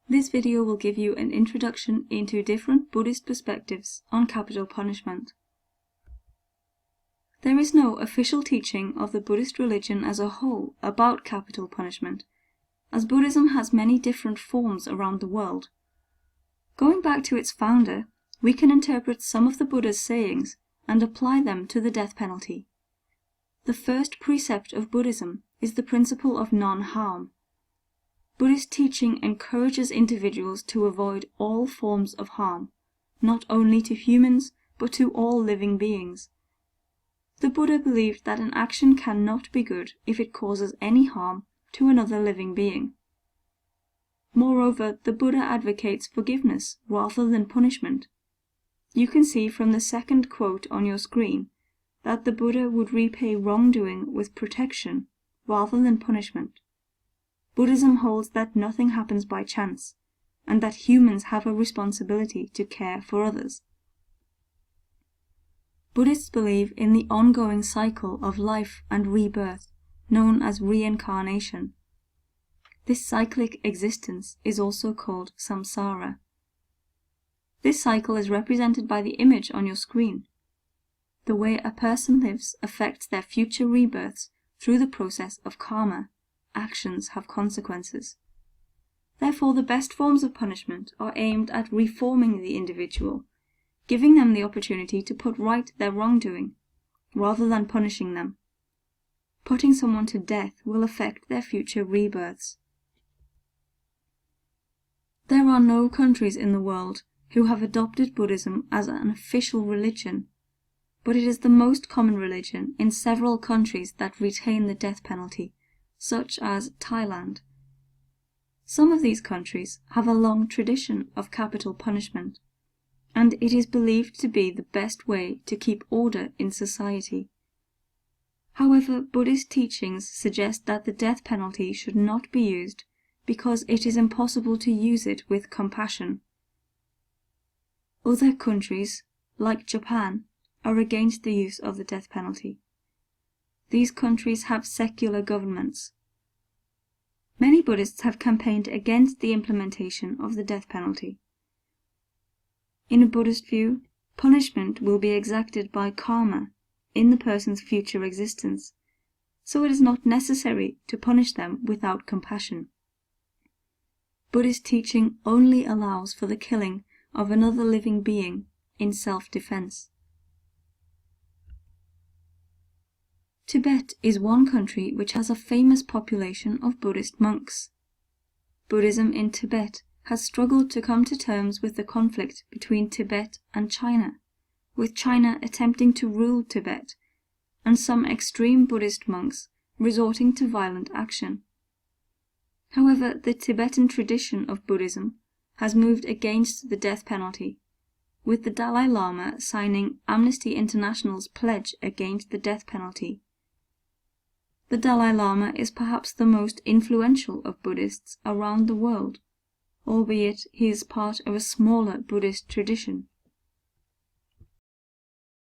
This video will give you an introduction into different Buddhist perspectives on capital punishment. There is no official teaching of the Buddhist religion as a whole about capital punishment, as Buddhism has many different forms around the world. Going back to its founder, we can interpret some of the Buddha's sayings and apply them to the death penalty. The first precept of Buddhism is the principle of non-harm. Buddhist teaching encourages individuals to avoid all forms of harm, not only to humans, but to all living beings. The Buddha believed that an action cannot be good if it causes any harm to another living being. Moreover, the Buddha advocates forgiveness rather than punishment. You can see from the second quote on your screen that the Buddha would repay wrongdoing with protection rather than punishment. Buddhism holds that nothing happens by chance, and that humans have a responsibility to care for others. Buddhists believe in the ongoing cycle of life and rebirth, known as reincarnation. This cyclic existence is also called SAMSARA. This cycle is represented by the image on your screen. The way a person lives affects their future rebirths through the process of karma. Actions have consequences. Therefore, the best forms of punishment are aimed at reforming the individual, giving them the opportunity to put right their wrongdoing, rather than punishing them. Putting someone to death will affect their future rebirths. There are no countries in the world who have adopted Buddhism as an official religion, but it is the most common religion in several countries that retain the death penalty, such as Thailand. Some of these countries have a long tradition of capital punishment, and it is believed to be the best way to keep order in society. However, Buddhist teachings suggest that the death penalty should not be used because it is impossible to use it with compassion. Other countries, like Japan, are against the use of the death penalty. These countries have secular governments. Many Buddhists have campaigned against the implementation of the death penalty. In a Buddhist view, punishment will be exacted by karma in the person's future existence, so it is not necessary to punish them without compassion. Buddhist teaching only allows for the killing of another living being in self-defense. Tibet is one country which has a famous population of Buddhist monks. Buddhism in Tibet has struggled to come to terms with the conflict between Tibet and China, with China attempting to rule Tibet, and some extreme Buddhist monks resorting to violent action. However, the Tibetan tradition of Buddhism has moved against the death penalty, with the Dalai Lama signing Amnesty International's pledge against the death penalty. The Dalai Lama is perhaps the most influential of Buddhists around the world, albeit he is part of a smaller Buddhist tradition.